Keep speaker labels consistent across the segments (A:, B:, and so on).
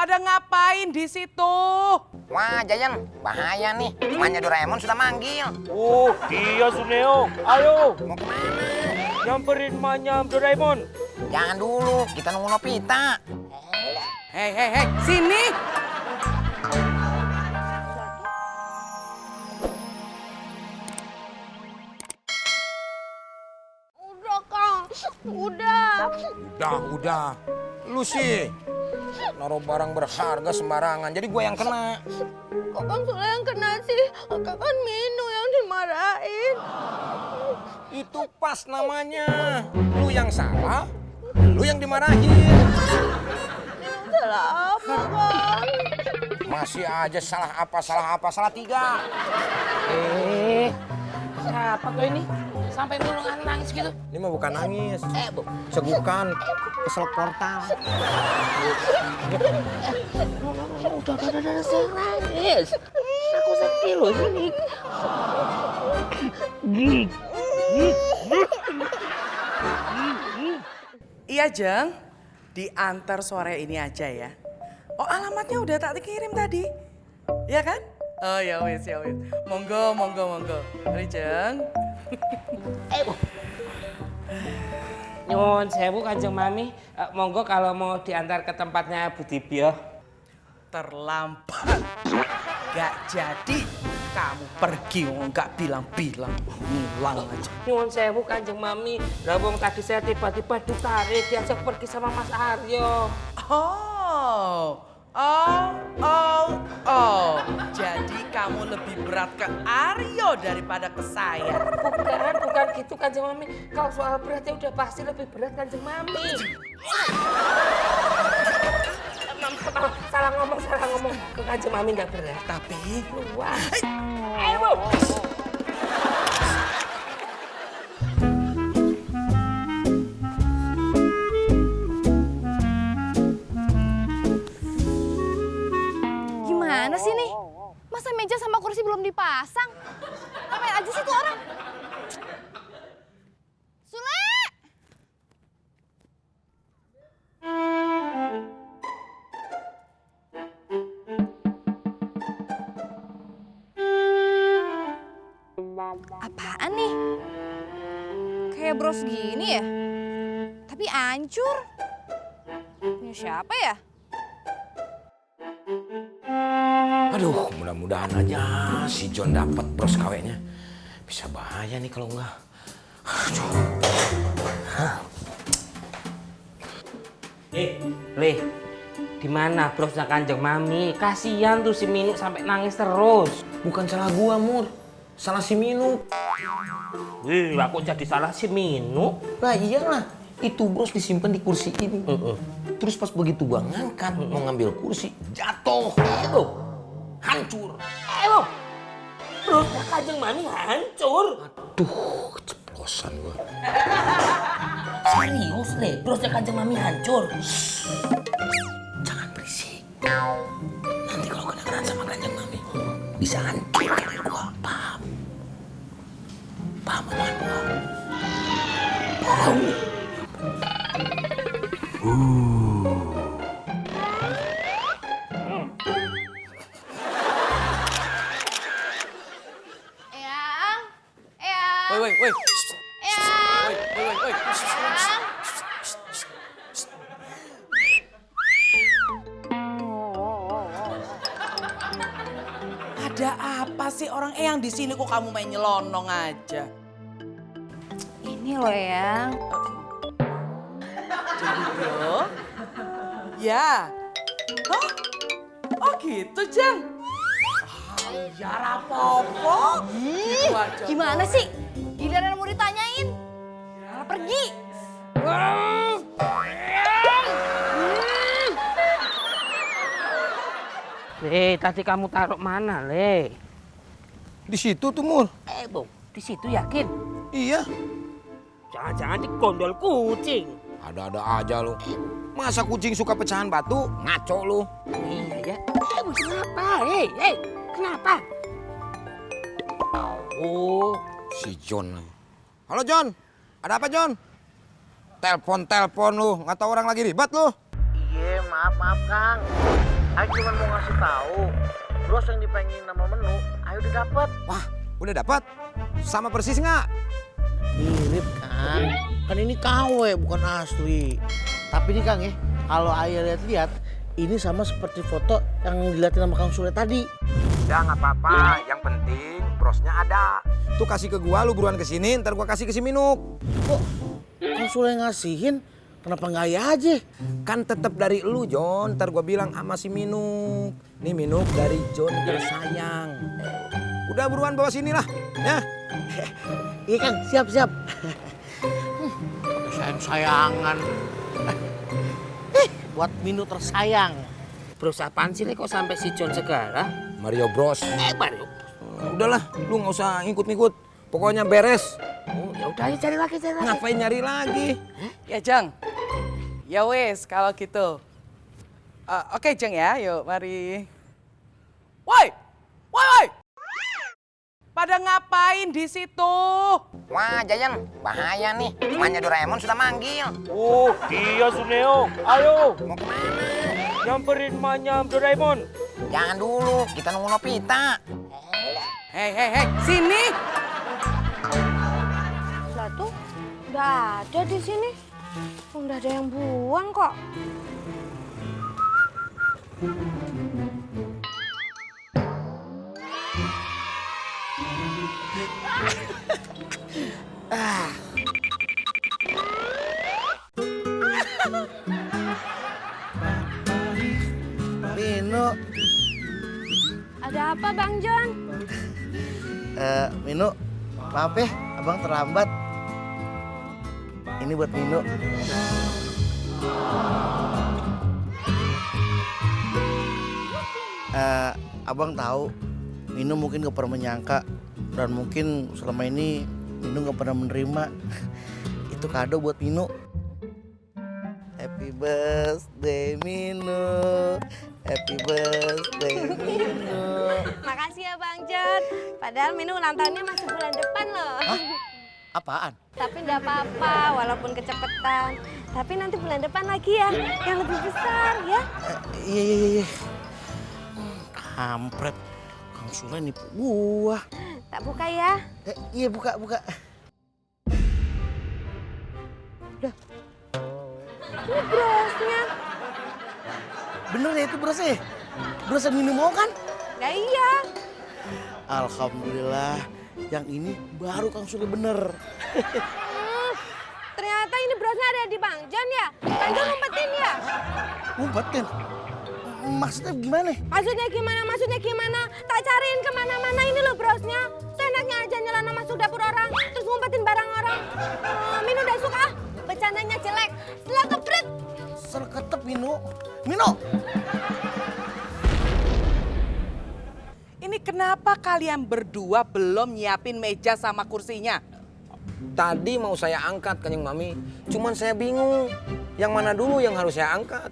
A: pada ngapain di situ?
B: Wah, Jayan, bahaya nih. Emaknya Doraemon sudah manggil.
C: Oh, iya Suneo. Ayo,
B: Mau kemana?
C: nyamperin emaknya Doraemon.
B: Jangan dulu, kita nunggu Nobita.
A: Hei, sini.
D: Udah, Kang. Udah.
B: Udah. Lu sih naruh barang berharga sembarangan. Jadi gue yang kena.
D: Kok Kang Sule yang kena sih? Kan Minu yang dimarahin.
B: Itu pas namanya. Lu yang salah, lu yang dimarahin.
D: Minu salah apa, Kang?
B: Masih aja salah apa, salah tiga.
E: Siapa tuh ini? Sampai mulungan nangis gitu.
B: Ini mah bukan nangis. Segukan, keselak portal.
E: Udah, saya nangis. Aku sedih loh ini.
A: Iya, Jeng. Diantar sore ini aja ya. Oh, alamatnya udah tak kirim tadi. Ya kan? Oh, ya wis. Monggo. Mari, Jeng.
E: Nyuwun sewu Kanjeng Mami. Monggo kalau mau diantar ke tempatnya Bu Dibyo.
A: Terlambat. Gak jadi. Kamu pergi, nggak bilang-bilang. Ngilang aja.
E: Nyuwun sewu Kanjeng Mami. Lah wong tadi saya tiba-tiba ditarik diajak pergi sama Mas Aryo.
A: Oh. Jadi kamu lebih berat ke Aryo daripada ke saya.
E: Bukan gitu Kanjeng Mami. Kalau soal beratnya udah pasti lebih berat Kanjeng Mami. Salah ngomong ke Kanjeng Mami nggak berat.
A: Tapi
E: Wah. Ayo.
D: Gimana sih nih? Masa meja sama kursi belum dipasang? Ngapain aja sih tuh orang? Sule! Apaan nih? Kayak bros gini ya? Tapi hancur. Punya siapa ya?
B: Aduh, mudah-mudahan aja si John dapat bros KW-nya. Bisa bahaya nih kalau enggak. Aduh.
E: Le, di mana brosnya Kanjeng Mami? Kasihan tuh si Minu sampai nangis terus.
B: Bukan salah gua, Mur. Salah si Minu.
E: Wih, aku jadi salah si Minu.
B: Lah iyalah, itu bros disimpan di kursi ini. Terus pas begitu gua ngangkat mau ngambil kursi, jatuh. Hancur.
E: Brosnya Kanjeng Mami hancur.
B: Aduh, keceplosan gua.
E: Serius, Le, brosnya Kanjeng Mami hancur.
B: Jangan berisik. Nanti kalau kena sama Kanjeng Mami, bisa hancur karir gua. Paham? Paham omongan gua? Paham?
D: Eyang!
A: Woi.
D: Eyang!
A: Woi.
D: Eyang!
A: Ada apa sih orang Eyang di sini kok kamu main nyelonong aja?
D: Ini loh, Eyang.
A: Jadi bro? Ya. Hah? Oh gitu, Jeng? Ya rapopo. Gitu aja.
D: Gimana sih? Giliran mau ditanyain. Malah pergi.
E: Le, tadi kamu taruh mana, Le?
B: Di situ tuh, Mur.
E: Bung, di situ yakin?
B: Iya.
E: Jangan-jangan di gondol kucing.
B: Ada-ada aja lu. Masa kucing suka pecahan batu? Ngaco lu.
E: Iya ya. Bung, kenapa? Hei, kenapa? Oh,
B: Si John. Halo John, ada apa John? Telepon lu, nggak tahu orang lagi ribet lu.
F: Iya, maaf Kang. Ayo cuma mau ngasih tahu, bros yang dipengen nama menu, ayo udah dapet.
B: Wah, udah dapat? Sama persis nggak?
F: Mirip kan? Kan ini KW bukan asli. Tapi nih Kang ya, kalau Ayah lihat-lihat, ini sama seperti foto yang dilihatin sama Kang Sule tadi.
B: Udah nggak apa-apa, yang penting brosnya ada. Tuh kasih ke gua, lu buruan kesini, ntar gua kasih ke si Minuk.
F: Kok Kang Sule ngasihin, kenapa nggak Ayah aja?
B: Kan tetep dari lu, John. Ntar gua bilang sama si Minuk. Nih Minuk dari John tersayang. Udah buruan bawa sini lah, ya.
F: Iya Kang, siap-siap. Sayang-sayangan. Buat Minu tersayang.
E: Bros apaan sih Le kok sampai si John segala?
B: Mario Bros.
E: Mario.
B: Udahlah, lu nggak usah ngikut-ngikut. Pokoknya beres.
E: Oh, ya udah ayo cari lagi.
B: Ngapain nyari lagi?
A: Ya Jeng. Ya wes kalau gitu. Oke Jeng ya, yuk mari. Woi, woi. Pada ngapain di situ?
B: Wah, Jayan, bahaya nih. Emaknya Doraemon sudah manggil.
C: Oh, iya Suneo. Ayo,
B: Mau kemana?
C: nyamperin emaknya Doraemon.
B: Jangan dulu, kita nunggu Nobita.
A: Hei, sini.
D: Lah tuh, nggak ada di sini. Nggak ada yang buang kok.
F: Minu,
D: Ada apa Bang John?
F: Minu, maaf ya, abang terlambat. Ini buat Minu. Abang tahu, Minu mungkin gak pernah menyangka dan mungkin selama ini Minu gak pernah menerima. Itu kado buat Minu. Happy birthday Minu, happy birthday Minu.
D: Makasih ya Bang John. Padahal Minu ulang tahunnya masih bulan depan loh.
F: Hah? Apaan?
D: Tapi enggak apa-apa walaupun kecepetan. Tapi nanti bulan depan lagi ya, yang lebih besar ya.
F: Iya. Kampret, Kang Sule nipu gua.
D: Tak buka ya.
F: Iya buka.
D: Ini brosnya.
F: Bener ya itu brosnya? Brosnya Minu mau kan?
D: Nah iya.
F: Alhamdulillah, yang ini baru Kang Sule bener.
D: Ternyata ini brosnya ada di Bang John ya. Bang John ngumpetin ya.
F: Ngumpetin? Maksudnya gimana?
D: Maksudnya gimana? Tak cariin kemana-mana ini loh brosnya. Seenaknya aja nyelana masuk dapur orang, terus ngumpetin barang orang. Minu udah suka ah. Bercandanya jelek. Setelah kepret.
F: Serketep Minu. Minu!
A: Ini kenapa kalian berdua belum nyiapin meja sama kursinya?
B: Tadi mau saya angkat Kanjeng Mami, cuman saya bingung. Yang mana dulu yang harus saya angkat?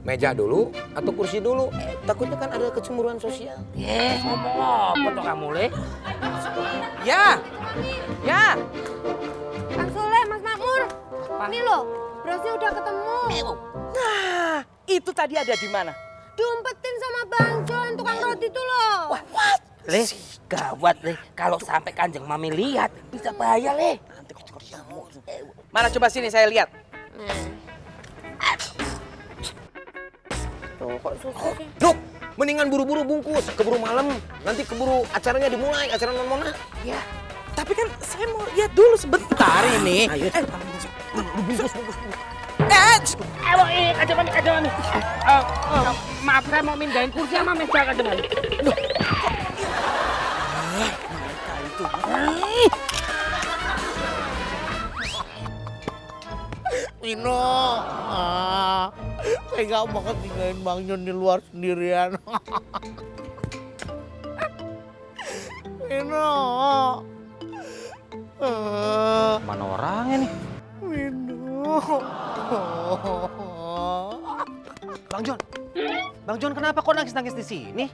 B: Meja dulu atau kursi dulu? Takutnya kan ada kecemburuan sosial.
E: Ngomong apa tuh kamu Le?
A: Ya.
D: Kang Sule, Mas Makmur. Ini loh, brosnya udah ketemu.
A: Nah, itu tadi ada di mana?
D: Diumpetin sama Bang John, tukang roti itu loh.
E: Le, gawat Le. Kalau sampai Kanjeng Mami lihat, bisa bahaya Le.
A: Mana coba sini saya lihat.
B: Nuk, mendingan buru-buru bungkus, keburu malam. Nanti keburu acaranya dimulai, acara non Mona.
A: Ya, tapi kan saya mau lihat dulu sebentar ini.
B: Ayo,
E: Kanjeng Mami. Maaf saya mau mindahin kursi sama meja Kanjeng Mami.
F: Minu! Saya gak banget tinggalin Bang John di luar sendirian. Minu!
E: Mana orangnya nih?
F: Minu!
G: Bang John kenapa kok nangis-nangis di sini?